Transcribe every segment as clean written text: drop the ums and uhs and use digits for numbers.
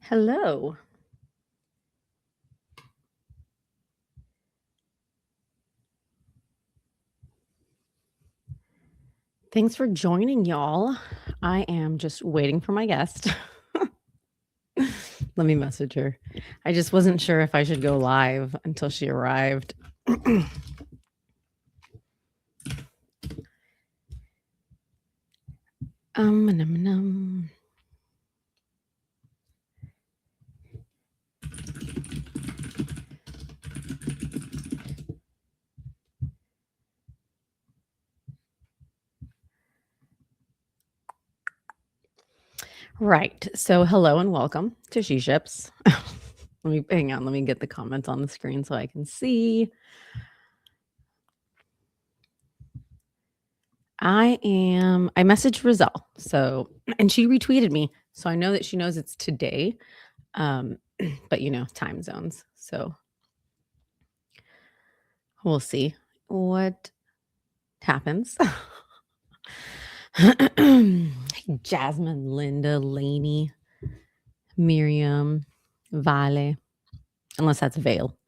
Hello. Thanks for joining, y'all. I am just waiting for my guest. Let me message her. I just wasn't sure if I should go live until she arrived. Num. Right. So hello and welcome to She Ships. Hang on, let me get the comments on the screen so I can see. I messaged Rizel, and she retweeted me. So I know that she knows it's today. But time zones. So we'll see what happens. Jasmine, Linda, Lainey, Miriam, Vale, unless that's Vale.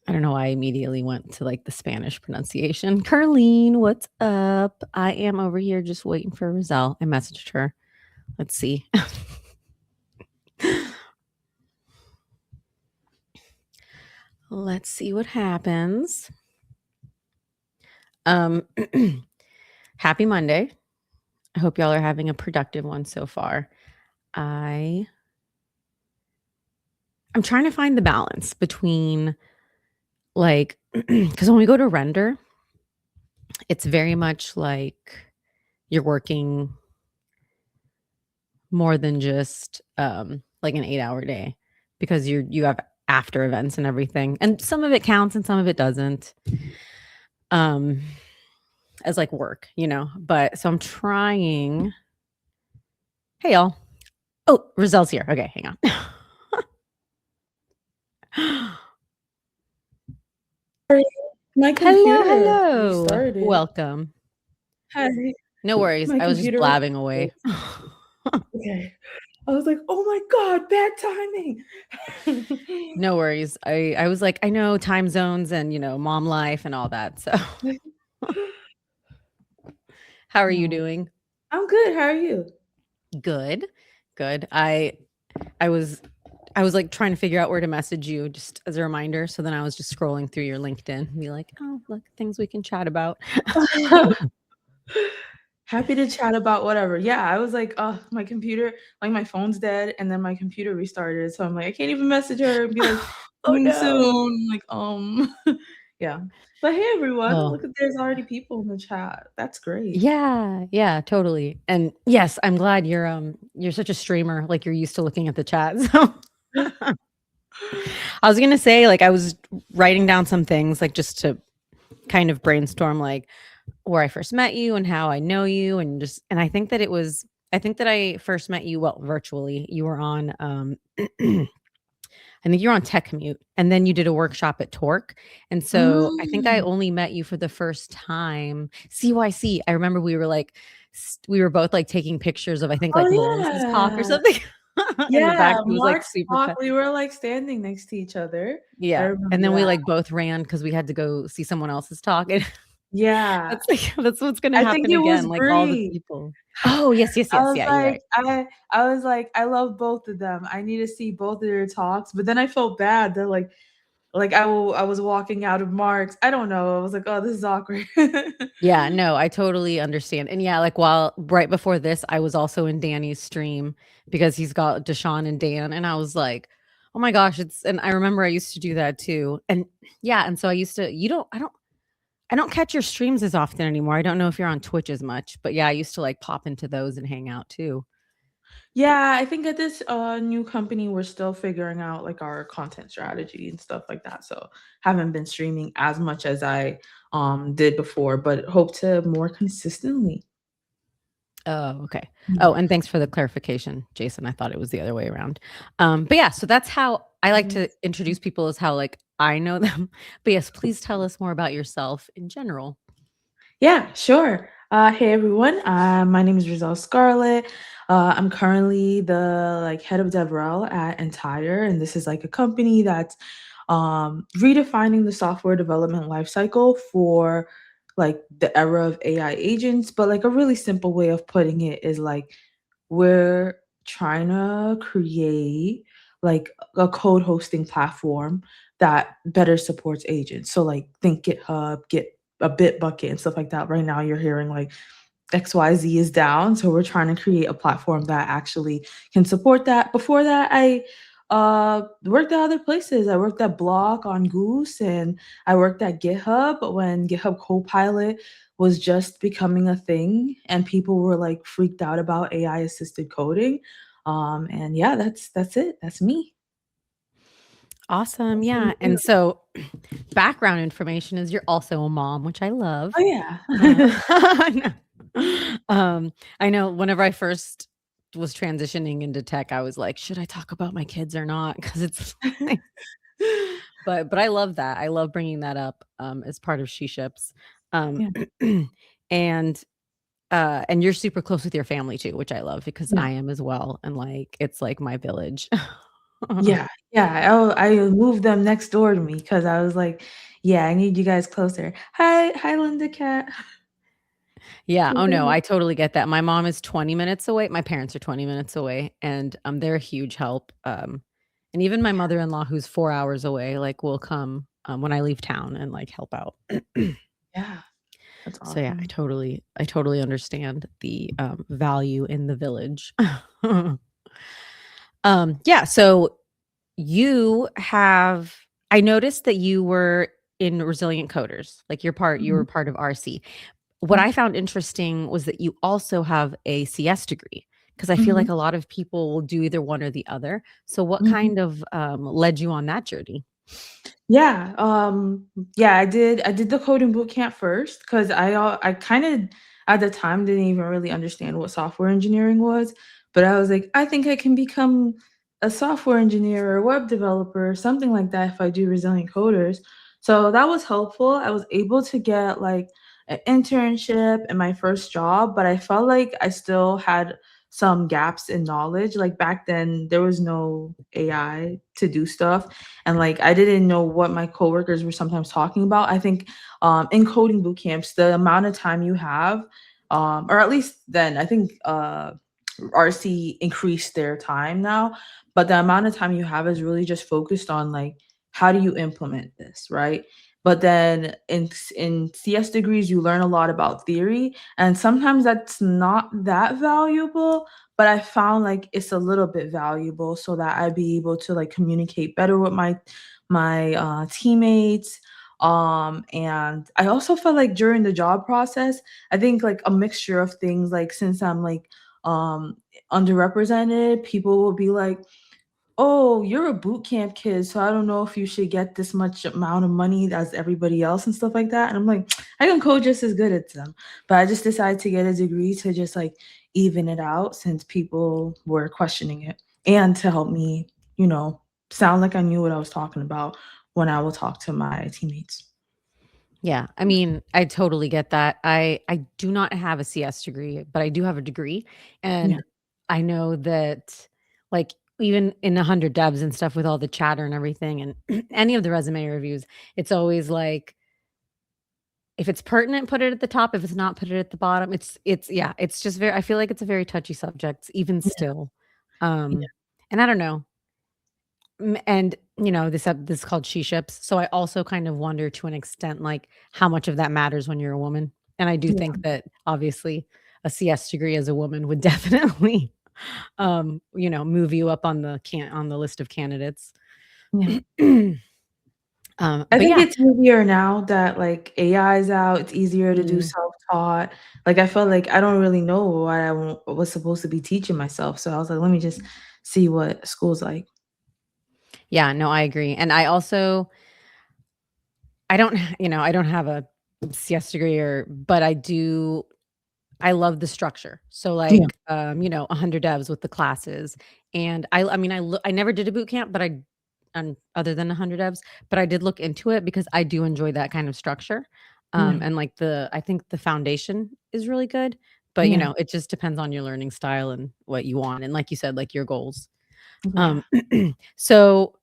I don't know why I immediately went to like the Spanish pronunciation. Carlene, what's up? I am over here just waiting for Rizel. I messaged her. Let's see. Let's see what happens. Happy Monday. I hope y'all are having a productive one so far. I'm trying to find the balance between like, because when we go to render, it's very much like you're working more than just like an 8-hour day, because you have after events and everything, and some of it counts and some of it doesn't as like work, but so I'm trying. Hey y'all. Oh, Rizel's here. Okay, hang on. My computer. Hello. Restarted. Welcome. Hi. No worries. My I was just computer blabbing away. Okay. I was like, oh my God, bad timing. No worries. I was like, I know time zones and, mom life and all that. So how are you doing? I'm good. How are you? Good. I was like trying to figure out where to message you just as a reminder. So then I was just scrolling through your LinkedIn and be like, oh, look, things we can chat about. Happy to chat about whatever. Yeah, I was like, oh, my computer, like my phone's dead, and then my computer restarted. So I'm like, I can't even message her and be like, Oh no. soon. Like, yeah. But hey everyone, look at there's already people in the chat. That's great. Yeah, totally. And yes, I'm glad you're such a streamer, like you're used to looking at the chat. So I was gonna say, like, I was writing down some things, like just to kind of brainstorm, like where I first met you and how I know you, and I think that I first met you virtually. You were on I think you're on Tech Commute, and then you did a workshop at Torque. And so I think I only met you for the first time. CYC. I remember we were both like taking pictures of, I think, like Lawrence's talk or something. In the back, it was like Mark's super talk, fun. we were like standing next to each other. I Yeah. remember And then we that. like both ran because we had to go see someone else's talk. And Yeah. that's what's gonna I think happen it was again, like all the Bree. people. Oh, yes. I was Yeah, you're like, right. I was like, I love both of them. I need to see both of their talks. But then I felt bad that I was walking out of Mark's. I don't know. I was like, oh, this is awkward. Yeah, no, I totally understand. And yeah, like right before this, I was also in Danny's stream because he's got Deshaun and Dan. And I was like, oh my gosh, and I remember I used to do that too. And yeah, and so I don't catch your streams as often anymore. I don't know if you're on Twitch as much, but yeah, I used to like pop into those and hang out too. Yeah, I think at this new company we're still figuring out like our content strategy and stuff like that. So haven't been streaming as much as I did before, but hope to more consistently. Oh, okay. Oh, and thanks for the clarification, Jason. I thought it was the other way around. But yeah, so that's how I like to introduce people, is how like I know them. But yes, please tell us more about yourself in general. Yeah, sure. Hey everyone. My name is Rizel Scarlet. I'm currently the head of DevRel at Entire, and this is like a company that's redefining the software development lifecycle for like the era of AI agents. But like a really simple way of putting it is like we're trying to create like a code hosting platform that better supports agents. So like think GitHub, Git a Bitbucket and stuff like that. Right now you're hearing like XYZ is down, so we're trying to create a platform that actually can support that. Before that, I worked at other places. I worked at Block on Goose, and I worked at GitHub when GitHub Copilot was just becoming a thing, and people were like freaked out about AI assisted coding. And yeah, that's it. That's me. Awesome. Yeah. And so background information is you're also a mom, which I love. Oh yeah. Uh, I know whenever I first was transitioning into tech, I was like, should I talk about my kids or not? Because it's like, but I love that. I love bringing that up as part of She Ships. Um, Yeah. and and you're super close with your family too, which I love because Yeah. I am as well. And like it's like my village. Yeah, yeah, I moved them next door to me because I was like, "Yeah, I need you guys closer." Hi, Linda Cat. Yeah. Oh, no, I totally get that. My mom is 20 minutes away. My parents are 20 minutes away, and, they're a huge help. And even my mother-in-law, who's 4 hours away, like, will come, when I leave town and, like, help out. Yeah, that's So, yeah, awesome. I totally understand the, value in the village. Yeah, so you have I noticed that you were in Resilient Coders, like, you Mhm, were part of RC. What yeah, I found interesting was that you also have a CS degree, because I feel mhm, like a lot of people will do either one or the other. So what mhm. kind of, led you on that journey? Yeah, yeah, I did the coding boot camp first because I kinda, at the time, didn't even really understand what software engineering was, but I was like, "I think I can become a software engineer or a web developer or something like that if I do Resilient Coders." So that was helpful. I was able to get, like, an internship and my first job, but I felt like I still had some gaps in knowledge. Like, back then, there was no AI to do stuff, and like I didn't know what my coworkers were sometimes talking about. I think in coding boot camps, the amount of time you have, or at least then, I think RC increased their time now, but the amount of time you have is really just focused on like how do you implement this, right? But then in CS degrees, you learn a lot about theory, and sometimes that's not that valuable. But I found like it's a little bit valuable so that I'd be able to like communicate better with my teammates. And I also felt like during the job process, I think like a mixture of things, like since I'm like um underrepresented, people will be like, "Oh, you're a boot camp kid, so I don't know if you should get this much amount of money as everybody else," and stuff like that. And I'm like, I can code just as good as them. But I just decided to get a degree to just like even it out since people were questioning it, and to help me, you know, sound like I knew what I was talking about when I will talk to my teammates. Yeah, I mean, I totally get that. I do not have a CS degree, but I do have a degree, Yeah. and I know that, like, even in 100 devs and stuff with all the chatter and everything and any of the resume reviews, it's always like if it's pertinent, put it at the top, if it's not, put it at the bottom. It's yeah, it's just very I feel like it's a very touchy subject even Yeah. still. Yeah. And I don't know. And, this is called She Ships, so I also kind of wonder to an extent, like, how much of that matters when you're a woman, and I do think Yeah. that, obviously, a CS degree as a woman would definitely, move you up on the list of candidates. Yeah. I But think yeah. it's easier now that, like, AI is out, it's easier to do Mm. self-taught. Like, I felt like I don't really know what was supposed to be teaching myself, so I was like, "Let me just see what school's like." Yeah, no, I agree, and I also I don't I don't have a CS degree but I love the structure. So, Yeah, like, 100 devs with the classes, and I mean, I never did a boot camp, but other than 100 devs, but I did look into it because I do enjoy that kind of structure. Yeah. And like I think the foundation is really good, but Yeah. it just depends on your learning style and what you want. And like you said, like your goals. Yeah. So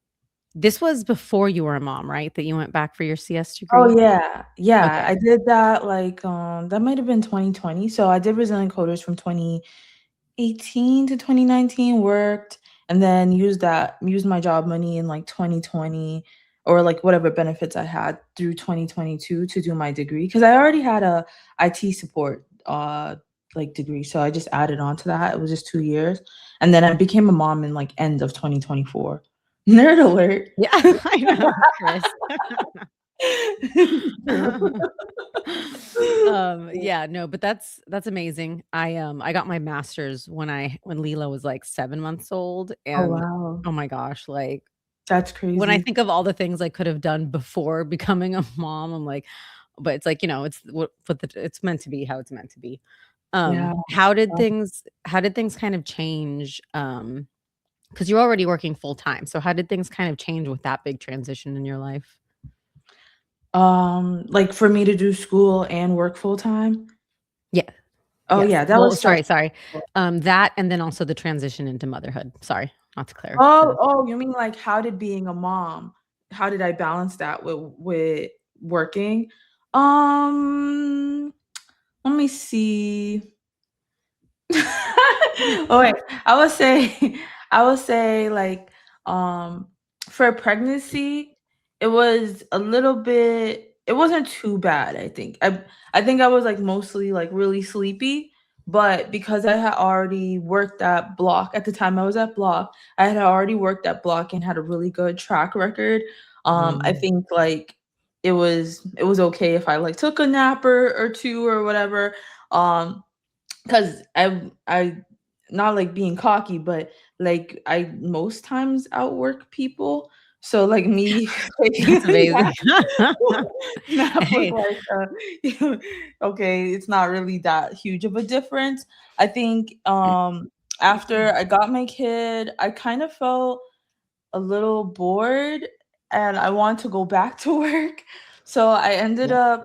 this was before you were a mom, right? That you went back for your CS Oh, degree? yeah. Yeah, Okay. I did that, like, that might have been 2020. So I did Resilient Coders from 2018 to 2019, worked, and then used my job money in, like, 2020 or, like, whatever benefits I had through 2022 to do my degree because I already had a IT support, like, degree, so I just added on to that. It was just 2 years, and then I became a mom in, like, end of 2024. Nerd alert. Yeah, I know, Chris. Yeah, no, but that's amazing. I got my master's when Leela was like 7 months old, Oh, and wow. oh my gosh, like That's when I crazy. think of all the things I could have done before becoming a mom, I'm like, but it's like, it's it's meant to be how it's meant to be. Yeah. How did things kind of change? Because you're already working full time. So how did things kind of change with that big transition in your life? Like, for me to do school and work full time? Yeah. Oh, Yes. yeah, that Well, was sorry, stressful. sorry. That and then also the transition into motherhood. Sorry, not to clear Oh, to oh, you mean, like, how did being a mom how did I balance that with working? Um, let me see. Oh, wait, I would say I would say, like, um, for pregnancy, it was a little bit it wasn't too bad, I think. I think I was, like, mostly, like, really sleepy, but because I had already worked at Block at the time I was at Block, I had already worked at Block and had a really good track record. I Mm. think, like, it was okay if I, like, took a nap or 2 or whatever, um 'cause I not, like, being cocky, but, like, I most times outwork people, so, like, me taking That's a amazing. nap was Hey. like, okay, it's not really that huge of a difference. I think, after I got my kid, I kind of felt a little bored, and I want to go back to work, so I ended Yeah. up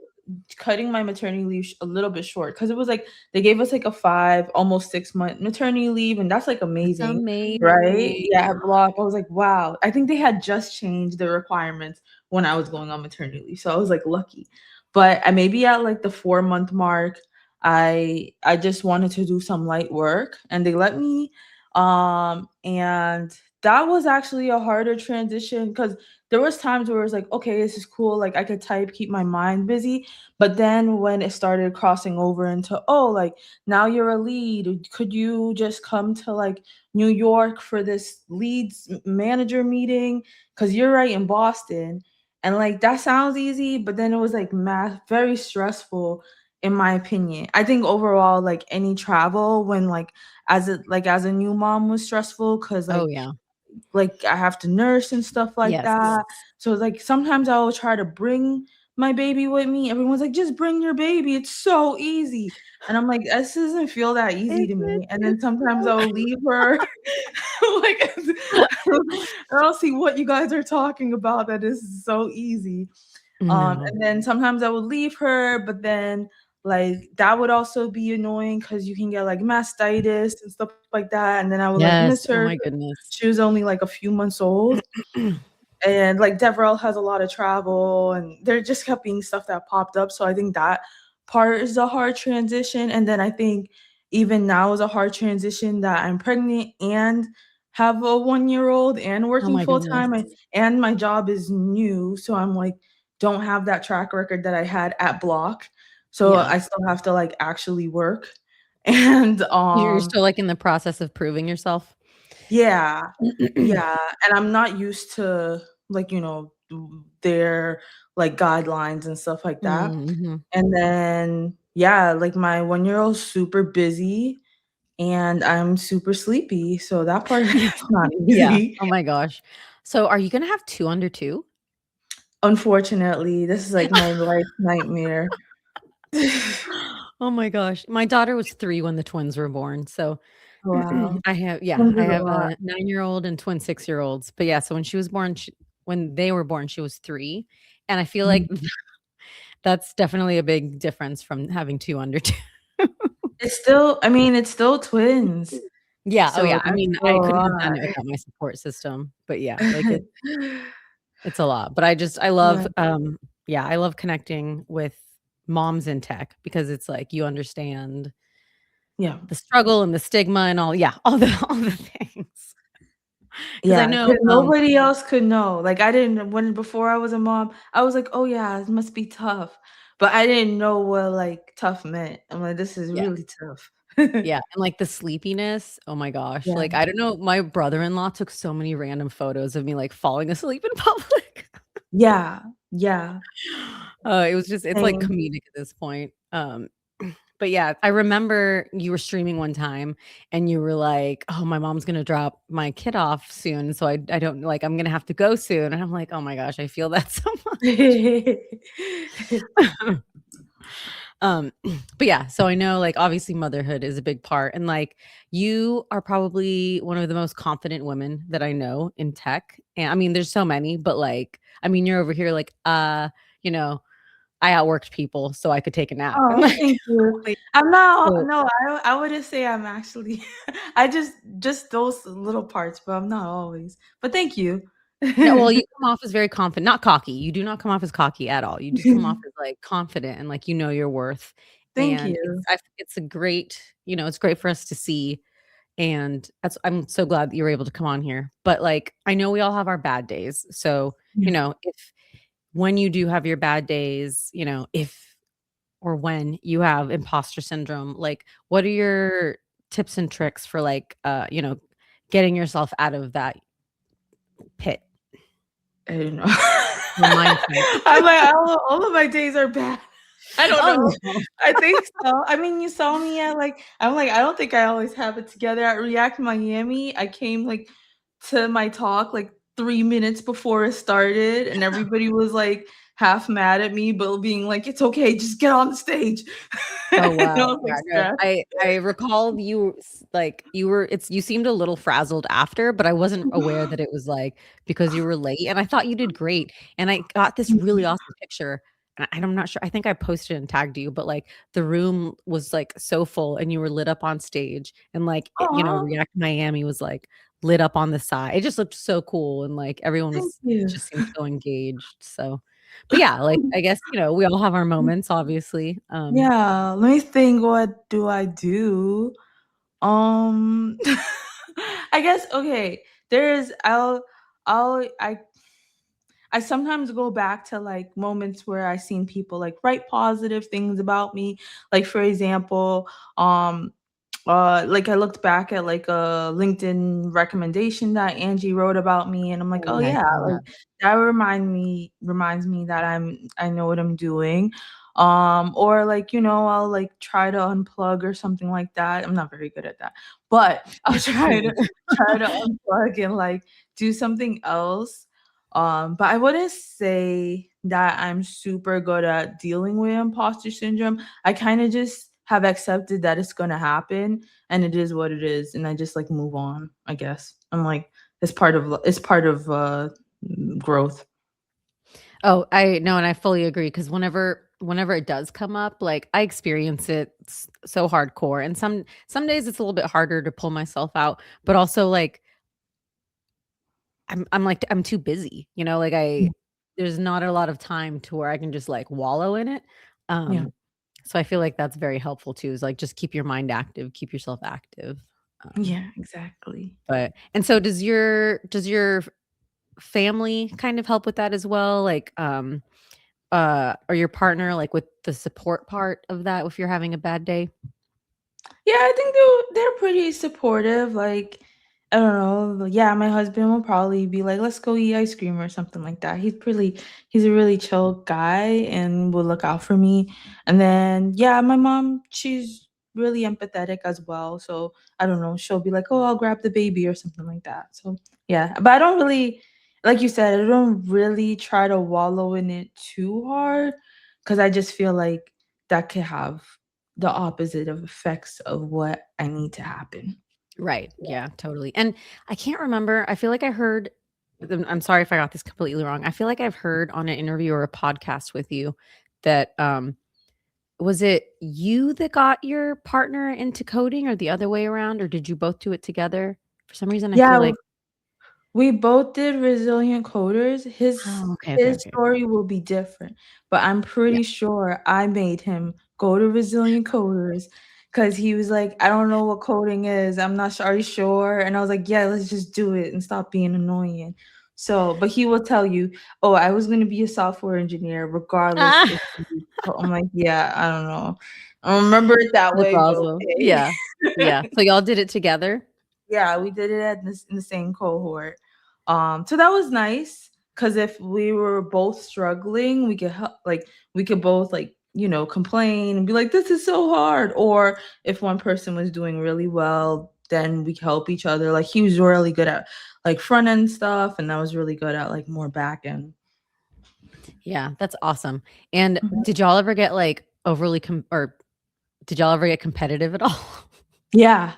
cutting my maternity leave a little bit short because it was like they gave us like a 5 almost 6 month maternity leave and that's like That's amazing, right? amazing. Yeah, at Block I was like, wow, I think they had just changed the requirements when I was going on maternity leave, so I was like lucky. But I maybe at like the 4 month mark, I just wanted to do some light work and they let me, and that was actually a harder transition because there was times where it was like, okay, this is cool, like I could type, keep my mind busy, but then when it started crossing over into, oh, like now you're a lead, could you just come to like New York for this leads manager meeting? Because you're right in Boston. And like that sounds easy, but then it was like math, very stressful in my opinion. I think overall, like any travel when as a new mom was stressful because Oh, yeah. like I have to nurse and stuff like Yes. that. So like sometimes I will try to bring my baby with me. Everyone's like, just bring your baby. It's so easy. And I'm like, this doesn't feel that easy Is to it? me. And then It's sometimes so I'll leave her. Like I don't see what you guys are talking about. That is so easy. No. And then sometimes I would leave her, but then like that would also be annoying because you can get like mastitis and stuff like that. And then I would like Yes. miss Oh her. my goodness. She was only like a few months old. And like Devrel has a lot of travel and there just kept being stuff that popped up. So I think that part is a hard transition. And then I think even now is a hard transition that I'm pregnant and have a 1 year old and Oh working my full goodness. time and my job is new. So I'm like, don't have that track record that I had at Block. So Yeah. I still have to like actually work. And You're still like in the process of proving yourself. yeah. Yeah, and I'm not used to, like, their, like, guidelines and stuff like that, Mhm. and then, yeah, like, my one-year-old's super busy, and I'm super sleepy, so that part Yeah. is not Yeah. easy. Oh my gosh. So are you gonna have 2 under 2? Unfortunately, this is, like, my life nightmare. Oh my gosh. My daughter was 3 when the twins were born, so Wow. I Twins is a have lot. a 9-year-old and twin 6-year-olds. But yeah, so when they were born, she was 3, and I feel like Mhm. That's definitely a big difference from having 2 under 2. It's still twins. Yeah, oh, So yeah, I that's mean, still I a couldn't have lot. done it without my support system, but yeah, like, it's a lot, but I Yeah. love, yeah, I love connecting with moms in tech because it's like you understand Yeah. the struggle and the stigma and all yeah, all the things. 'Cause I Yeah, know, because nobody else could know. Like, I didn't when before I was a mom, I was like, "Oh, yeah, it must be tough." But I didn't know what, like, tough meant. I'm like, "This is yeah, really tough." yeah, and, like, the sleepiness, oh my gosh, Yeah. like, I don't know, my brother-in-law took so many random photos of me, like, falling asleep in public. Yeah. Yeah. It was just it's, like, Same. comedic at this point, but yeah, I remember you were streaming one time and you were like, "Oh, my mom's gonna drop my kid off soon, so I don't like, I'm gonna have to go soon," and I'm like, "Oh my gosh, I feel that so much." Um, but yeah, so I know, like, obviously motherhood is a big part, and, like, you are probably one of the most confident women that I know in tech, and I mean, there's so many, but, like, I mean, you're over here like, you know, "I outworked people so I could take a nap," and, Oh, like, thank you. like, I'm not so no, I wouldn't say I'm actually I just those little parts, but I'm not always. But thank you. no, well, you come off as very confident, not cocky. You do not come off as cocky at all. You just come off as, like, confident and, like, you know your worth, Thank and it's you. I it's a great it's great for us to see, and that's I'm so glad that you were able to come on here. But, like, I know we all have our bad days, so, Yeah. if when you do have your bad days, if or when you have imposter syndrome, like, what are your tips and tricks for, like, getting yourself out of that pit I don't know. or mindset? I'm like, all of my days are bad. I don't Oh, know. no. I think so. I mean, you saw me at I'm like, I don't think I always have it together. At React Miami, I came to my talk 3 minutes before it started, and everybody was like half mad at me, but being like, it's okay, just get on the stage. Oh, And I wow. was like Yeah, no, stressed. I recall you you were you seemed a little frazzled after, but I wasn't aware that it was, like, because you were late, and I thought you did great, and I got this really awesome picture, and I'm not sure I think I posted and tagged you, but, like, the room was, like, so full, and you were lit up on stage, and, like, Aw, React Miami was, like, lit up on the side. It just looked so cool, and, like, everyone thank was you. just seemed so engaged, so but yeah, like, I guess, we all have our moments, obviously, Yeah, let me think, what do I do? Um, I guess okay, there's I'll I sometimes go back to, moments where I seen people, write positive things about me. Like, for example, um, I looked back at, a LinkedIn recommendation that Angie wrote about me, and I'm like, oh, "Oh, yeah, I yeah," saw like, that. that reminds me that I know what I'm doing. Or, I'll, try to unplug or something like that. I'm not very good at that, but I'll try to unplug and, do something else. But I wouldn't say that I'm super good at dealing with imposter syndrome. I kinda just have accepted that it's gonna happen, and it is what it is, and I just, move on, I guess. I'm like, it's part of, growth. Oh, I no, and I fully agree because whenever it does come up, like, I experience it so hardcore, and some days it's a little bit harder to pull myself out, but also, like, I'm too busy, like, Yeah, there's not a lot of time to where I can just, like, wallow in it, yeah. so I feel like that's very helpful too, is, like, just keep your mind active, keep yourself active, um, Yeah, exactly. but and so does your family kind of help with that as well? Like, or your partner, like, with the support part of that if you're having a bad day? Yeah, I think they're pretty supportive, I don't know, yeah, my husband will probably be like, "Let's go eat ice cream," or something like that. He's a really chill guy and will look out for me. And then, yeah, my mom, she's really empathetic as well, so I don't know, she'll be like, "Oh, I'll grab the baby," or something like that. So, yeah, but I don't really like you said, I don't really try to wallow in it too hard because I just feel like that could have the opposite of effects of what I need to happen. Right, yeah, totally, and I can't remember, I feel like I heard I'm sorry if I got this completely wrong, I feel like I've heard on an interview or a podcast with you that was it you that got your partner into coding or the other way around, or did you both do it together? For some reason, I feel Yeah, like we both did resilient coders. His oh, okay, okay, his okay. story will be different, but I'm Yeah. pretty sure I made him go to resilient coders because he was like, I don't know what coding is. I'm not sure. Are you sure? And I was like, yeah, let's just do it and stop being annoying. So, but he will tell you, oh, I was going to be a software engineer regardless Ah, if I'm like, yeah, I don't know. I don't remember it that that's way, but awesome. okay. Yeah. Yeah. So y'all did it together? Yeah, we did it in the same cohort. So that was nice because if we were both struggling, we could help, like we could both like complain and be like, "This is so hard." Or if one person was doing really well, then we could help each other. Like he was really good at like front end stuff, and I was really good at like more back end. Yeah, that's awesome. And Mhm. did y'all ever get like overly or did y'all ever get competitive at all? Yeah,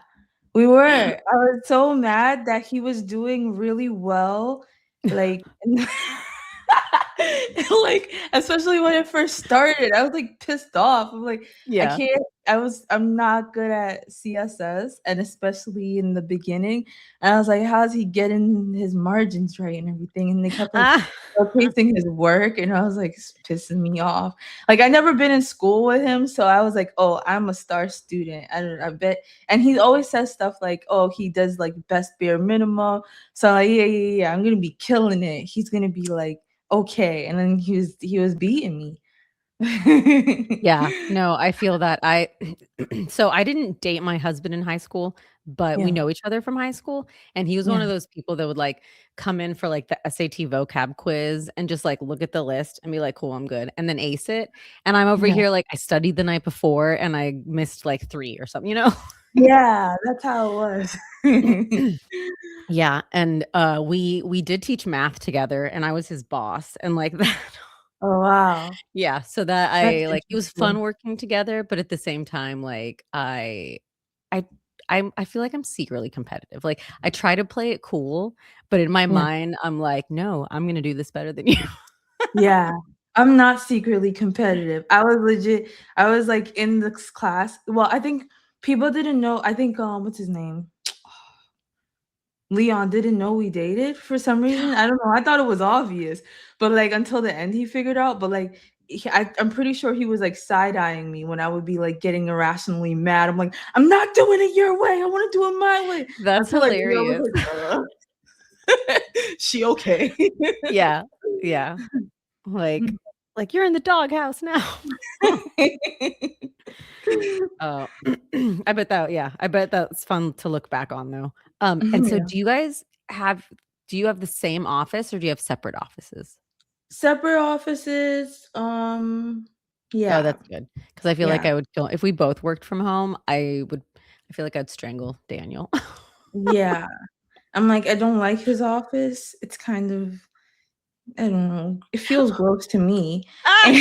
we were. I was so mad that he was doing really well, like, like, especially when it first started, I was, like, pissed off. I'm like, Yeah. I'm not good at CSS, and especially in the beginning, and I was like, "How's he getting his margins right and everything?" And they kept, like, Ah. showcasing his work, and I was like, "It's pissing me off." Like, I never been in school with him, so I was like, "Oh, I'm a star student." I bet, and he always says stuff like, "Oh, he does, like, best bare minimum." So, like, "Yeah, yeah, yeah, I'm gonna be killing it." He's gonna be like, "Okay," and then he was beating me. Yeah, no, I feel that. I so I didn't date my husband in high school, but we Yeah, know each other from high school, and he was one yeah, of those people that would, like, come in for, like, the SAT vocab quiz and just, like, look at the list and be like, "Cool, I'm good," and then ace it, and I'm over yeah. here, like, I studied the night before and I missed, like, 3 or something, you know? Yeah, that's how it was. Yeah, and, we did teach math together, and I was his boss, and, like, that Oh, wow. yeah, so that That's I like it was interesting. fun working together, but at the same time, like, I I feel like I'm secretly competitive, like, I try to play it cool, but in my Yeah. mind, I'm like, "No, I'm gonna do this better than you." Yeah. I'm not secretly competitive. I was, like, in this class well, I think people didn't know I think, what's his name? Leon didn't know we dated for some reason. I don't know. I thought it was obvious, but, like, until the end, he figured out. But, like, I'm pretty sure he was, like, side-eyeing me when I would be, like, getting irrationally mad. I'm like, "I'm not doing it your way. I wanna do it my way." That's Until, like, Leon was hilarious. like, "She okay?" Yeah, yeah, like "You're in the doghouse now." Oh, I bet that yeah, I bet that's fun to look back on, though. And so Yeah. do you have the same office or do you have separate offices? Separate offices, Oh, yeah, that's good because I feel like yeah, I would kill if we both worked from home, I feel like I'd strangle Daniel. yeah. I'm like, I don't like his office. It's kind of I don't know, it feels gross to me, Ah!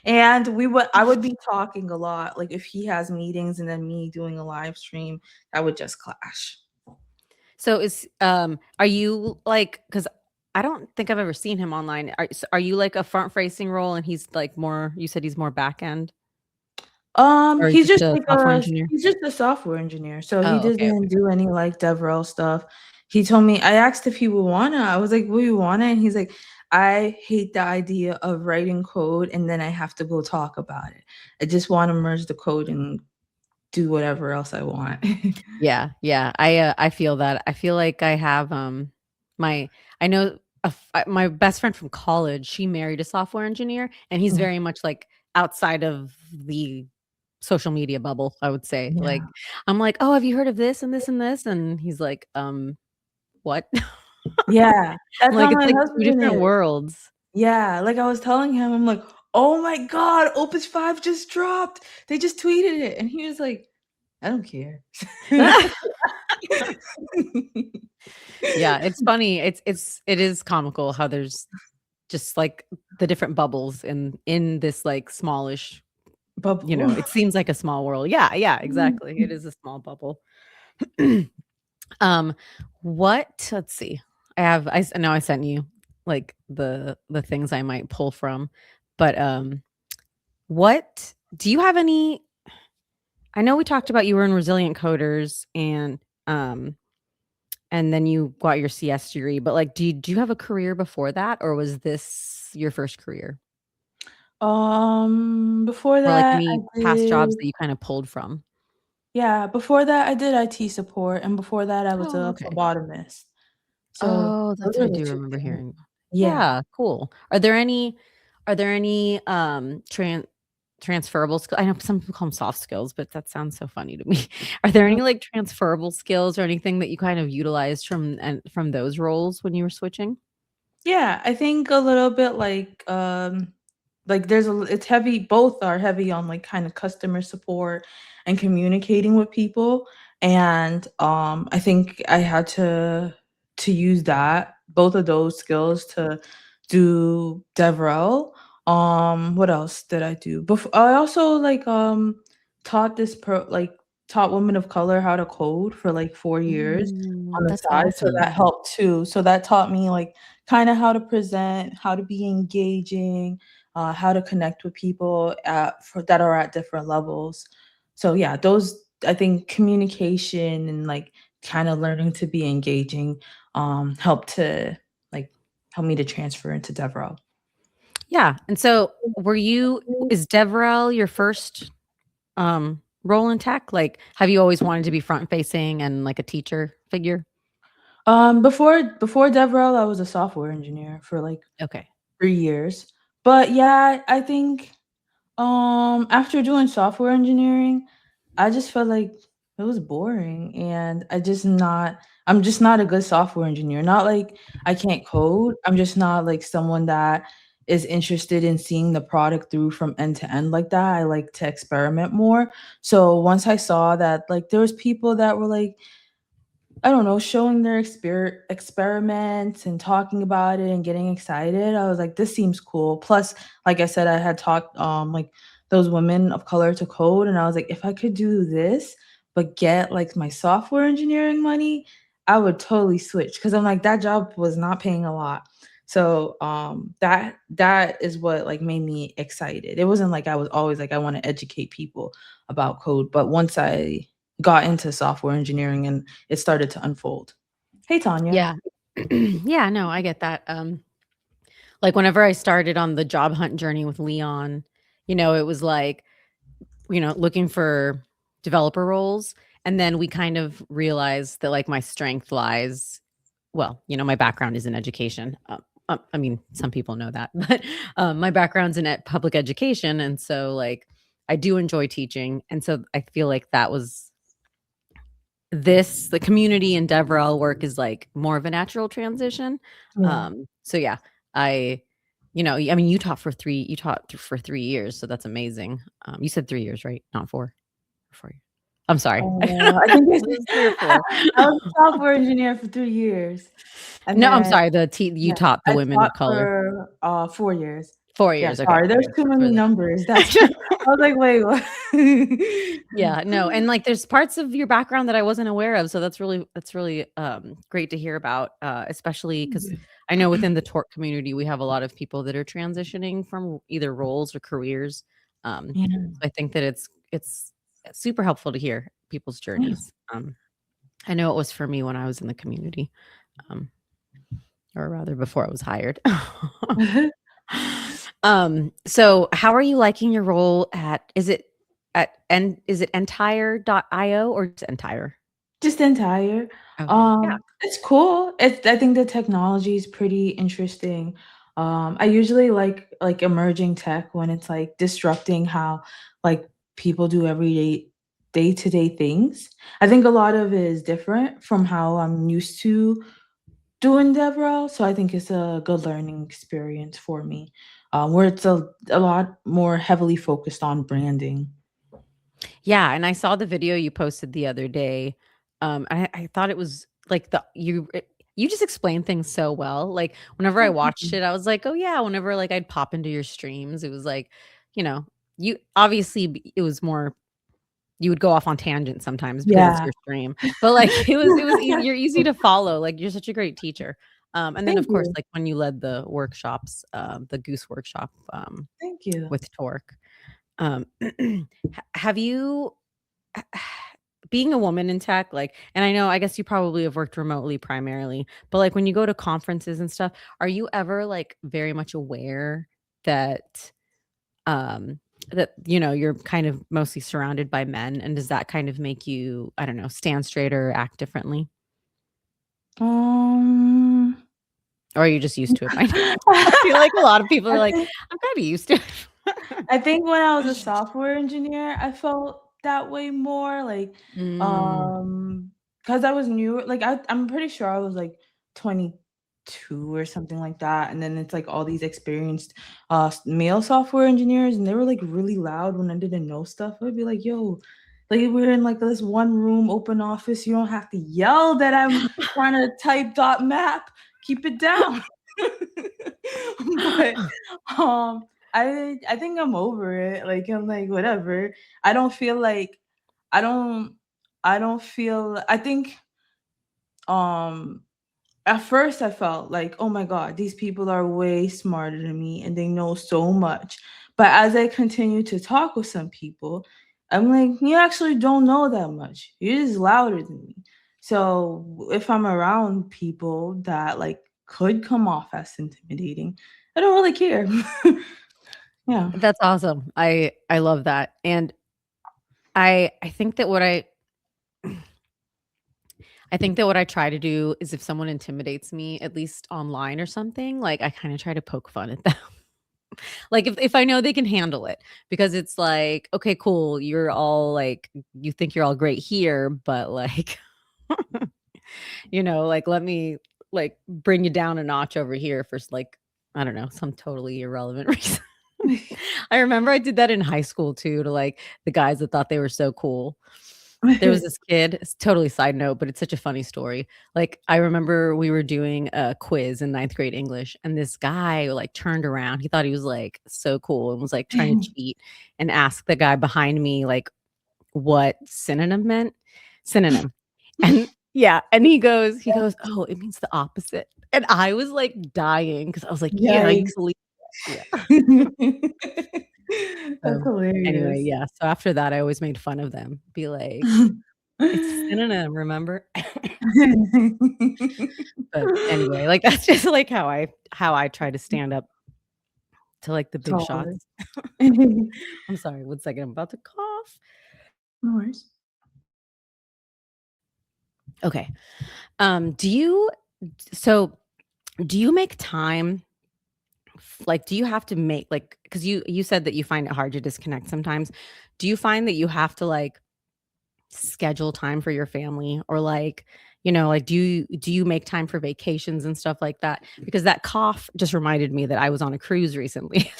and I would be talking a lot, like, if he has meetings and then me doing a live stream, that would just clash. So are you like? Because I don't think I've ever seen him online. Are you like a front-facing role and he's like more you said he's more back end or He's just just a like software engineer? he's just a software engineer, so he Oh, okay, doesn't okay. do any, like, DevRel stuff. He told me I asked if he would wanna, I was like, "Will you wanna?" And he's like, "I hate the idea of writing code and then I have to go talk about it. I just wanna merge the code and do whatever else I want." Yeah, yeah. I feel that. I feel like I have my I know my best friend from college, she married a software engineer and he's Yeah, very much like outside of the social media bubble, I would say. yeah. Like I'm like, "Oh, have you heard of this and this and this?" And he's like, what?" Yeah, I'm that's like, how "It's my like 2 husband different is. worlds." Yeah, like, I was telling him, I'm like, "Oh my god, Opus 5 just dropped. They just tweeted it." And he was like, "I don't care." Yeah, it's funny. It is comical how there's just like the different bubbles in this like smallish. Bubble. It seems like a small world. Yeah, yeah, exactly. It is a small bubble. Um, let's see. I know I sent you like the things I might pull from, but What do you have any? I know we talked about you were in Resilient Coders and then you got your CS degree, but like, do you have a career before that, or was this your first career, Before or like that, I any past did jobs that you kind of pulled from? yeah, before that, I did IT support, and before that, I was Oh, a okay. phlebotomist. So, Oh, those that's are I the do 2 remember things. hearing. Yeah. Yeah, cool. Are there any transferable skills? I know some people call them soft skills, but that sounds so funny to me. Are there any like transferable skills or anything that you kind of utilized from those roles when you were switching? Yeah, I think a little bit like there's a it's heavy both are heavy on like kind of customer support and communicating with people. And I think I had to use that both of those skills to do DevRel. What else did I do? I also taught this pro like taught women of color how to code for like 4 years on the That's side. So awesome. that helped too. So that taught me like kinda how to present, how to be engaging, how to connect with people that are at different levels. So yeah, those I think communication and like kind of learning to be engaging helped to like help me to transfer into DevRel. Yeah, and so is DevRel your first, role in tech? Like, have you always wanted to be front facing and like a teacher figure? Before DevRel, I was a software engineer for like Okay. 3 years. But yeah, I think after doing software engineering, I just felt like it was boring and I'm just not a good software engineer. Not like I can't code. I'm just not like someone that is interested in seeing the product through from end to end like that. I like to experiment more. So once I saw that like there was people that were like I don't know, showing their experiments and talking about it and getting excited. I was like, "This seems cool." Plus, like I said, I had taught, like, those women of color to code, and I was like, "If I could do this, but get, like, my software engineering money, I would totally switch." Because 'Cause I'm like, that job was not paying a lot. So, that is what, like, made me excited. It wasn't like I was always like, I wanna educate people about code, but once I got into software engineering and it started to unfold. Hey, Tanya. Yeah. Yeah, no, I get that. Like whenever I started on the job hunt journey with Leon, it was like, looking for developer roles. And then we kind of realized that like my strength lies, well, my background is in education. I mean, some people know that, but my background's in public education. And so like I do enjoy teaching. And so I feel like that was the community and DevRel work is like more of a natural transition. Yeah. So yeah, I, I mean, you taught for 3 years, so that's amazing. You said 3 years, right? Not 4 years. I'm sorry. I think it's It was 3 or 4. I was a software engineer for 3 years, and No, I'm then sorry. You yeah, taught the I women taught of color. for, 4 years. four Yeah, years. Okay. sorry, there's Okay. too For many the numbers, that's why I was like, "Wait, what?" Yeah, no, and like there's parts of your background that I wasn't aware of, so that's really great to hear about, especially because I know within the tort community we have a lot of people that are transitioning from either roles or careers. Yeah. So I think that it's super helpful to hear people's Yeah. journeys. I know it was for me when I was in the community, um, or rather before I was hired. So how are you liking your role is it entire.io or just entire? Just entire. Okay. Yeah. It's cool. I think the technology is pretty interesting. I usually like emerging tech when it's like disrupting how like people do everyday day-to-day things. I think a lot of it is different from how I'm used to doing DevRel, so I think it's a good learning experience for me, where it's a lot more heavily focused on branding. Yeah, and I saw the video you posted the other day. I thought it was like you just explained things so well. Like whenever I Oh, thank watched you. it, I was like, "Oh yeah." Whenever like I'd pop into your streams, it was like, you know, you obviously it was more you would go off on tangents sometimes because it's Yeah. your stream, but, like, it was easy you're easy to follow, like, you're such a great teacher. And then, Thank of course, you. like, when you led the workshops, the Goose workshop, Thank you. with Torque. Um, have you being a woman in tech, like, and I know, I guess you probably have worked remotely primarily, but like when you go to conferences and stuff, are you ever like very much aware that um you're kind of mostly surrounded by men, and does that kind of make you, I don't know, stand straighter or act differently? Um, Or are you just used to it by now? I feel like a lot of people are I like, think "I'm kinda used to it." I think when I was a software engineer, I felt that way more, like, Mm. because I was new, like, I'm pretty sure I was, like, 22 or something like that, and then it's, like, all these experienced, male software engineers, and they were, like, really loud when I didn't know stuff. I'd be like, "Yo, like, we're in, like, this one room, open office, you don't have to yell that I'm trying to type dot map. Keep it down." But, I think I'm over it, like, I'm like, "Whatever." I don't feel like I don't I don't feel I think, um, at first I felt like, "Oh my god, these people are way smarter than me and they know so much." But as I continue to talk with some people, I'm like, "You actually don't know that much. You're just louder than me." So, if I'm around people that, like, could come off as intimidating, I don't really care. Yeah. That's awesome. I love that, and I think that what I think that what I try to do is if someone intimidates me, at least online or something, like, I kinda try to poke fun at them. Like, if I know they can handle it, because it's like, "Okay, cool, you're all, like you think you're all great here, but, like, like, let me, like, bring you down a notch over here for like, I don't know, some totally irrelevant reason." I remember I did that in high school too to, like, the guys that thought they were so cool. There was this kid, it's totally side note, but it's such a funny story. Like, I remember we were doing a quiz in ninth grade English, and this guy, like, turned around. He thought he was, like, so cool and was, like, trying to cheat and ask the guy behind me, like, what synonym meant. Synonym. And yeah, and he goes, "Oh, it means the opposite." And I was, like, dying because I was like, "Yeah, you Yikes. believe." Yeah. That's So, anyway, hilarious. yeah, so after that, I always made fun of them, be like, "It's a synonym, remember?" But anyway, like, that's just, like, how I try to stand up to, like, the big Totally. shots. I'm sorry, 1 second, I'm about to cough. No worries. Okay, do you so, do you make time like, do you have to make like, because you said that you find it hard to disconnect sometimes. Do you find that you have to, like, schedule time for your family, or like, like, do you make time for vacations and stuff like that? Because that cough just reminded me that I was on a cruise recently.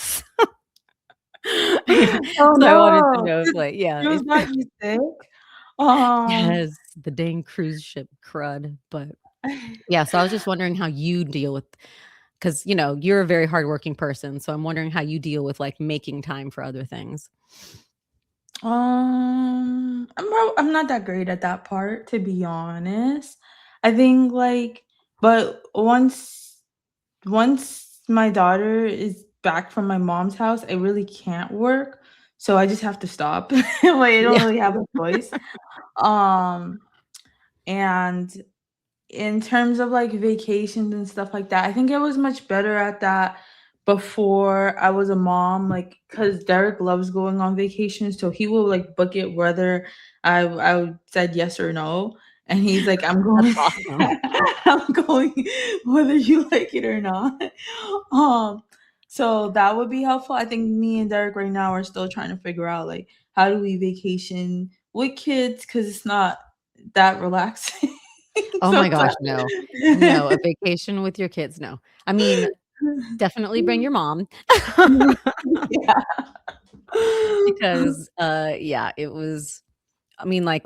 Oh, So I wanted to no. know if, Did like, yeah, yours if got you sick? Um yes, the dang cruise ship crud, but yeah, so I was just wondering how you deal with, because you're a very hardworking person, so I'm wondering how you deal with, like, making time for other things. I'm not that great at that part, to be honest. I think, like, but once my daughter is back from my mom's house, I really can't work, so I just have to stop. Like, I don't Yeah. really have a choice. Um, and in terms of, like, vacations and stuff like that, I think I was much better at that before I was a mom, like, cause Derek loves going on vacation, so he will, like, book it whether I said yes or no, and he's like, "I'm That's going awesome. I'm going whether you like it or not." Um, so that would be helpful. I think me and Derek right now are still trying to figure out, like, how do we vacation with kids, cause it's not that relaxing. Oh my gosh, Sometimes. no. No, a vacation with your kids, no. I mean, definitely bring your mom. Yeah. Because, yeah, it was I mean, like,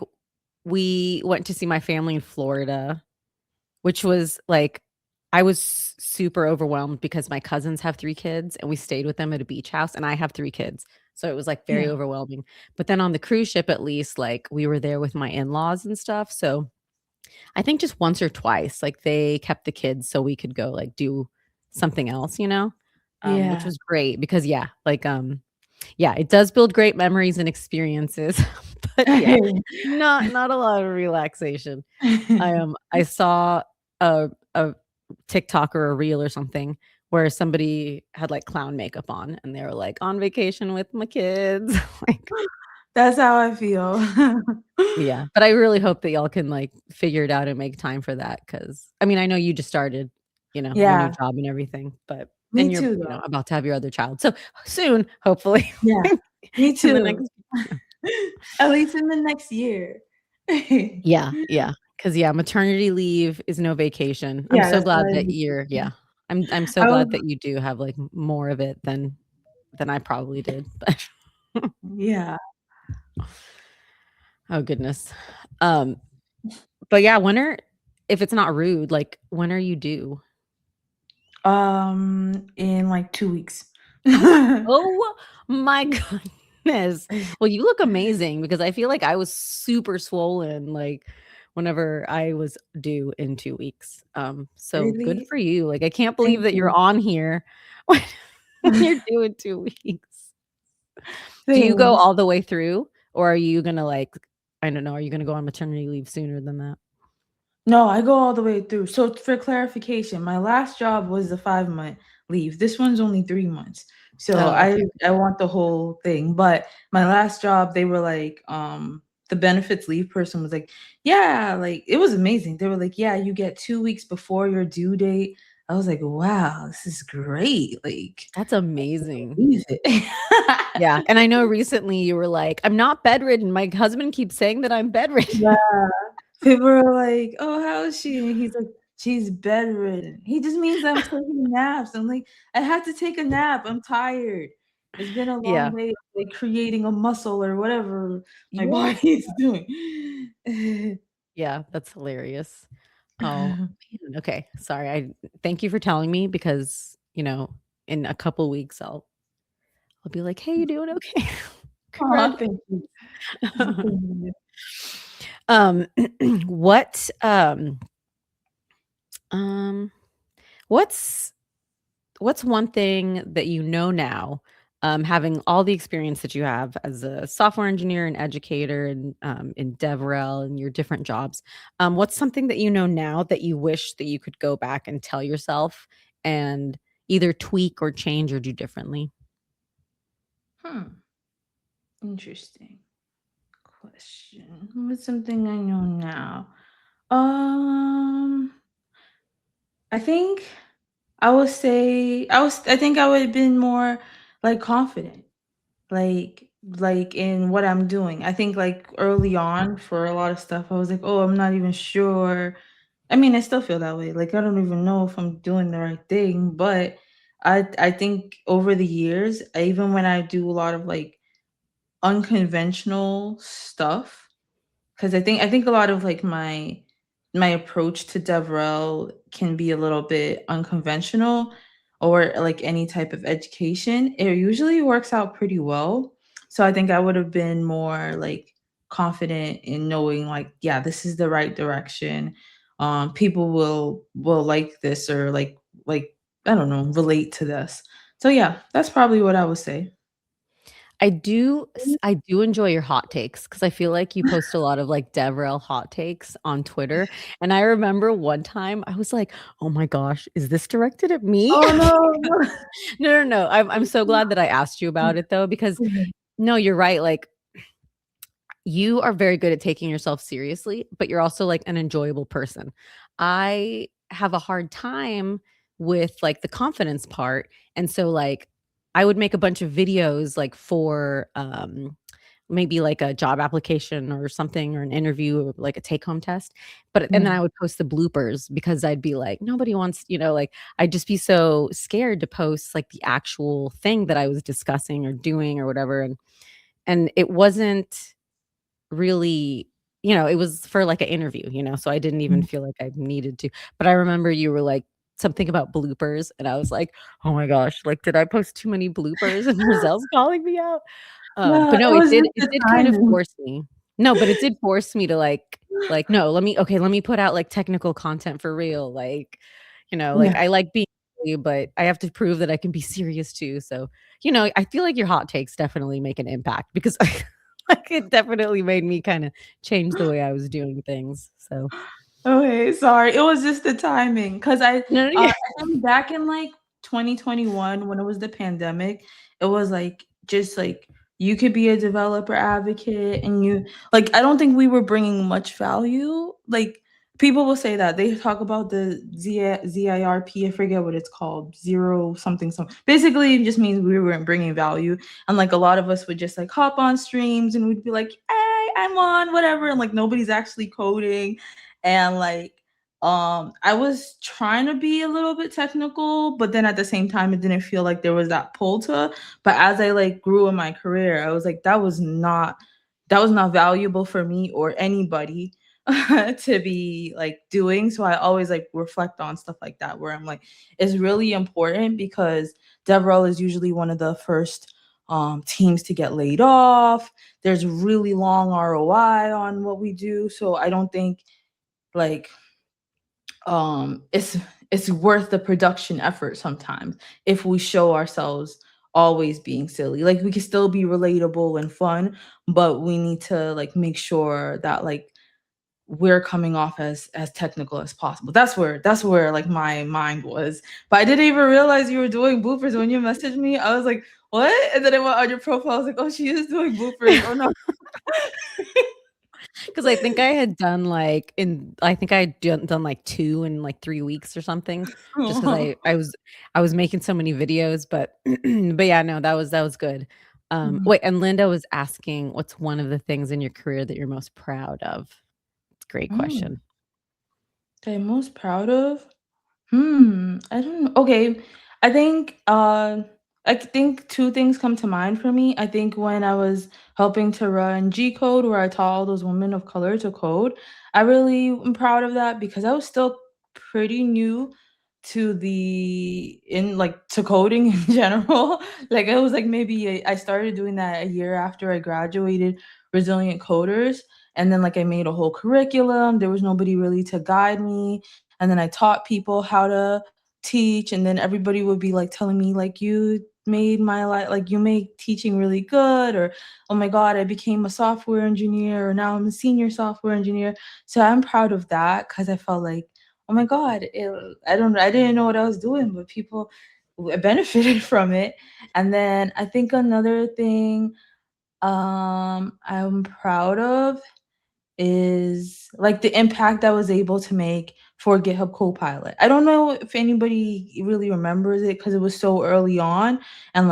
we went to see my family in Florida, which was, like, I was super overwhelmed because my cousins have 3 kids, and we stayed with them at a beach house, and I have 3 kids, so it was, like, very Yeah, overwhelming. But then on the cruise ship, at least, like, we were there with my in-laws and stuff, so I think just once or twice, like, they kept the kids so we could go, like, do something else, which yeah, was great because, yeah, like, Yeah, it does build great memories and experiences, but yeah, not a lot of relaxation. I saw a TikTok or a reel or something where somebody had, like, clown makeup on, and they were like, "On vacation with my kids." Like, That's how I feel. yeah, but I really hope that y'all can, like, figure it out and make time for that. Because I mean, I know you just started, your new Yeah, job and everything, but me and you're, too, though. about to have your other child, so soon, hopefully, Yeah, me in the too. next. At least in the next year. Yeah, because yeah, maternity leave is no vacation. I'm Yeah, so that's glad what I that mean. you're yeah. I'm so I glad was that you do have, like, more of it than I probably did, but yeah. oh goodness. Um, but yeah, if it's not rude, like, when are you due? In, like, 2 weeks. Oh my goodness. Well, you look amazing because I feel like I was super swollen, like, whenever I was due in 2 weeks. So good Really? for you. Like, I can't believe Thank that you're you. on here when when you're due in 2 weeks. Do you go Thanks. all the way through, or are you gonna, like, I don't know, are you gonna go on maternity leave sooner than that? No, I go all the way through. So for clarification, my last job was the 5-month leave. This one's only 3 months. So Oh, okay. I want the whole thing. But my last job, they were like, the benefits leave person was like, yeah, like it was amazing. They were like, yeah, you get 2 weeks before your due date. I was like, wow, this is great. Like, That's amazing. believe it. Yeah, and I know recently you were like, "I'm not bedridden. My husband keeps saying that I'm bedridden." Yeah. People are like, "Oh, how is she?" And he's like, "She's bedridden." He just means I'm taking naps. I'm like, "I had to take a nap. I'm tired. It's been a long Yeah. day, like, creating a muscle or whatever my Yeah. body is doing." Yeah, that's hilarious. Oh, man, okay, sorry, I thank you for telling me because, in a couple weeks, I'll be like, "Hey, you doing okay?" Aw, Congratulations. thank you. Thank you. Um, what, um, what's what's one thing that you know now, having all the experience that you have as a software engineer and educator and in DevRel and your different jobs? What's something that you know now that you wish that you could go back and tell yourself and either tweak or change or do differently? Hmm, interesting question. What's something I know now? Um, I think I think I would have been more, like, confident, like, in what I'm doing. I think, like, early on for a lot of stuff, I was like, "Oh, I'm not even sure." I mean, I still feel that way, like, I don't even know if I'm doing the right thing, but I think over the years, even when I do a lot of, like, unconventional stuff, 'cause I think a lot of, like, my approach to DevRel can be a little bit unconventional or, like, any type of education. It usually works out pretty well. So I think I would have been more, like, confident in knowing, like, yeah, this is the right direction. People will like this or, like, I don't know, relate to this. So, yeah, that's probably what I would say. I do enjoy your hot takes because I feel like you post a lot of, like, DevRel hot takes on Twitter, and I remember one time I was like, "Oh my gosh, is this directed at me?" Oh, no. No, no, no, I'm so glad that I asked you about it though, because no, you're right, like, you are very good at taking yourself seriously, but you're also, like, an enjoyable person. I have a hard time with, like, the confidence part, and so, like, I would make a bunch of videos, like, for, maybe, like, a job application or something or an interview or, like, a take-home test, and then Yeah. I would post the bloopers because I'd be like, "Nobody wants," like, I'd just be so scared to post, like, the actual thing that I was discussing or doing or whatever, and it wasn't really, it was for like an interview, so I didn't even Mhm. feel like I needed to. But I remember you were like something about bloopers, and I was like, "Oh my gosh, like, did I post too many bloopers?" And Rizel's calling me out. Yeah, But no, it was just it the did kind of timing. force me. No, but it did force me to no, let me put out like technical content for real. Like, Yeah. I like being but I have to prove that I can be serious too. So, I feel like your hot takes definitely make an impact because like it definitely made me kind of change the way I was doing things. So, Okay, sorry. It was just the timing, 'cause no, no, I yeah. think back in, like, 2021 when it was the pandemic, it was, like, just, like, you could be a developer advocate and I don't think we were bringing much value, like, people will say that. They talk about the ZIRP, I forget what it's called, 0 something basically, it just means we weren't bringing value, and, like, a lot of us would just, like, hop on streams and we'd be like, "Hey, I'm on," whatever, and, like, nobody's actually coding, and I was trying to be a little bit technical, but then at the same time it didn't feel like there was that pull to, but as I grew in my career, I was like that was not valuable for me or anybody to be doing. So I always reflect on stuff like that where I'm like, it's really important because DevRel is usually one of the first teams to get laid off. There's really long ROI on what we do. So I don't think like it's worth the production effort sometimes if we show ourselves always being silly. Like we can still be relatable and fun, but we need to make sure that we're coming off as technical as possible. That's where my mind was. But I didn't even realize you were doing bloopers when you messaged me. I was like, what? And then I went on your profile. I was like, oh, she is doing bloopers. Oh no. Because I think I think I had done like 2 in like 3 weeks or something, just because I was making so many videos, but but yeah, no, that was good. Mhm. Wait, and Linda was asking, what's one of the things in your career that you're most proud of? It's a great Mm. question. That I'm most proud of? I don't know. Okay. I think I think two things come to mind for me. I think when I was helping to run G Code where I taught all those women of color to code, I really am proud of that because I was still pretty new to to coding in general. It was maybe I started doing that a year after I graduated Resilient Coders, and then I made a whole curriculum. There was nobody really to guide me, and then I taught people how to teach, and then everybody would be telling me you made my life, you make teaching really good, or oh my god, I became a software engineer, or now I'm a senior software engineer. So I'm proud of that because I felt oh my god, I didn't know what I was doing, but people benefited from it. And then I think another thing I'm proud of is the impact I was able to make for GitHub Copilot. I don't know if anybody really remembers it because it was so early on, and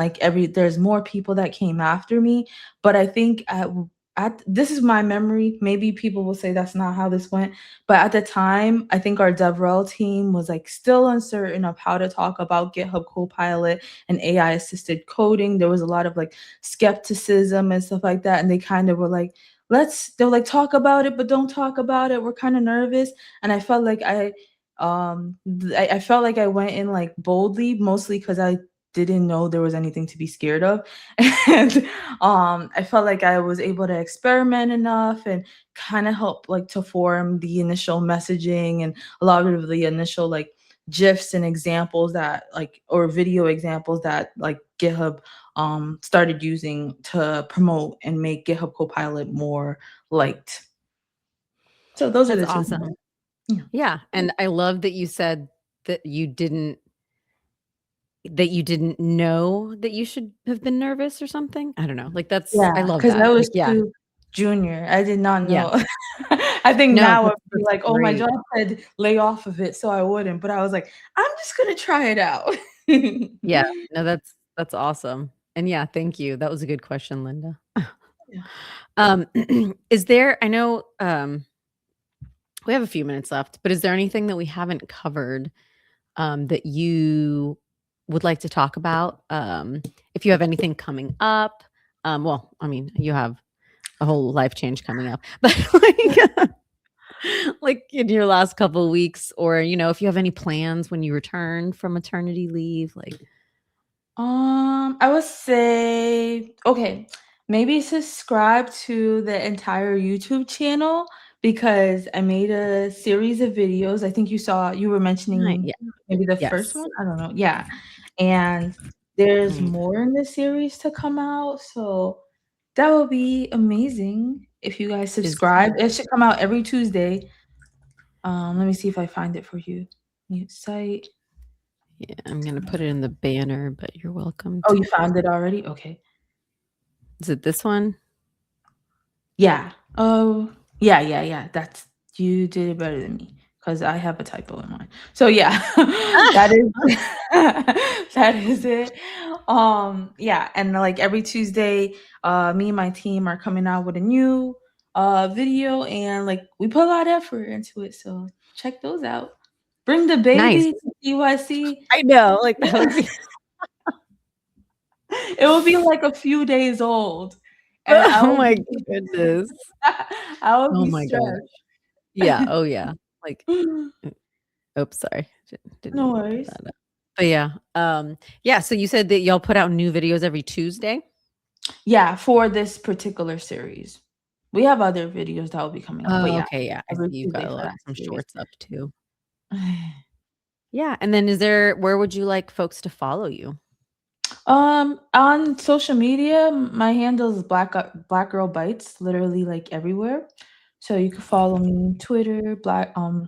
there's more people that came after me. But I think at this is my memory. Maybe people will say that's not how this went, but at the time, I think our DevRel team was still uncertain of how to talk about GitHub Copilot and AI assisted coding. There was a lot of skepticism and stuff like that, and they kind of were they're talk about it but don't talk about it, we're kind of nervous. And I felt I felt like I went in boldly, mostly because I didn't know there was anything to be scared of. And I felt like I was able to experiment enough and kind of help to form the initial messaging and a lot of the initial gifs and examples that or video examples that GitHub started using to promote and make GitHub Copilot more liked. So those are That's the 2 awesome. things. Yeah. Yeah, and I love that you said that you didn't know that you should have been nervous or something. I don't know. I Yeah, love because I that. was Like, yeah. too junior. I did not Yeah. know. I think No, now I'd be that's "Oh, my great. job said lay off of it," so I wouldn't, but I was like, "I'm just gonna try it out." Yeah. No, that's awesome. And yeah, thank you. That was a good question, Linda. Yeah. Um, is there I know, we have a few minutes left, but is there anything that we haven't covered, that you would like to talk about? If you have anything coming up, well, I mean, you have a whole life change coming up, but like in your last couple of weeks, or if you have any plans when you return from maternity leave, I would say, okay, maybe subscribe to the entire YouTube channel because I made a series of videos. I think you were Right. mentioning Yeah. maybe the first Yes. one. I don't know. Yeah. And there's Mm. more in the series to come out. So that would be amazing if you guys Is subscribe. It should come out every Tuesday. Let me see if I find it for you. Mute site. yeah, I'm gonna put it in the banner, but you're welcome Oh, to. you found it already? Okay. Is it this one? Yeah. Oh, yeah. That's you did it better than me because I have a typo in mine. So yeah, that is that is it. Yeah, and like every Tuesday, me and my team are coming out with a new video, and like we put a lot of effort into it. So check those out. Bring the Nice. baby to CYC. I know. Like that would be. It will be like a few days old, and I Oh will my be goodness. I will Oh be my gosh. stressed. Yeah. Oh yeah. Like. Oops, sorry. Didn't No mean to put worries. that up. But yeah. Yeah, so you said that y'all put out new videos every Tuesday? Yeah, for this particular series. We have other videos that will be coming up, but Oh, yeah, okay, yeah. I every see you've Tuesday got, for like, that some series. shorts up too. Yeah, and then where would you like folks to follow you? On social media, my handle is Black Girl Bites, literally like everywhere. So you can follow me Twitter,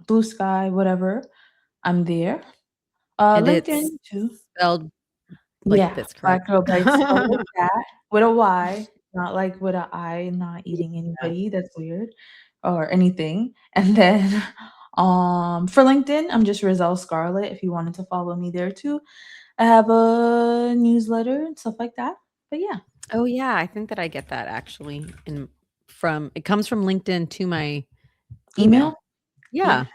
Blue Sky, whatever. I'm there. And LinkedIn it's too. spelled like Yeah, this, correct? Black Girl Bites spelled like that with a Y, not like with a I, not Yeah. eating anybody, that's weird, or anything. And then, for LinkedIn, I'm just Rizel Scarlet if you wanted to follow me there too. I have a newsletter and stuff like that. But yeah. Oh, yeah, I think that I get that actually it comes from LinkedIn to my email. Email? Yeah. Yeah,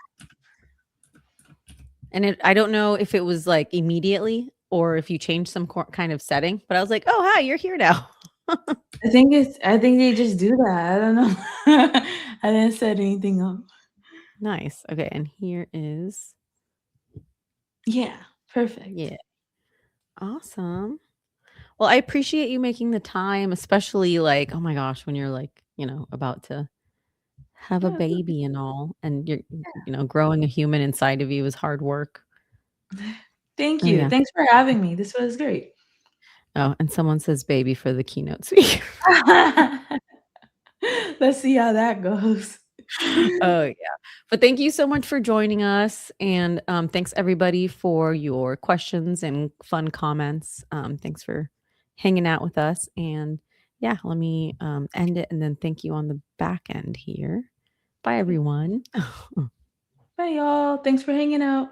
and I don't know if it was, like, immediately or if you changed some kind of setting, but I was like, "Oh, hi, you're here now." I think they just do that. I don't know. I didn't set anything up. Nice. Okay, and here is Yeah, perfect. yeah. Awesome. Well, I appreciate you making the time, especially like, oh my gosh, when you're like, about to have a Yeah, baby and all, and growing a human inside of you is hard work. thank Oh you. yeah. Thanks for having me. This was great. Oh, and someone says baby for the keynote speaker. Let's see how that goes. Oh yeah. But thank you so much for joining us. And thanks everybody for your questions and fun comments. Thanks for hanging out with us. And yeah, let me end it and then thank you on the back end here. Bye Okay. everyone. Bye, y'all. Thanks for hanging out.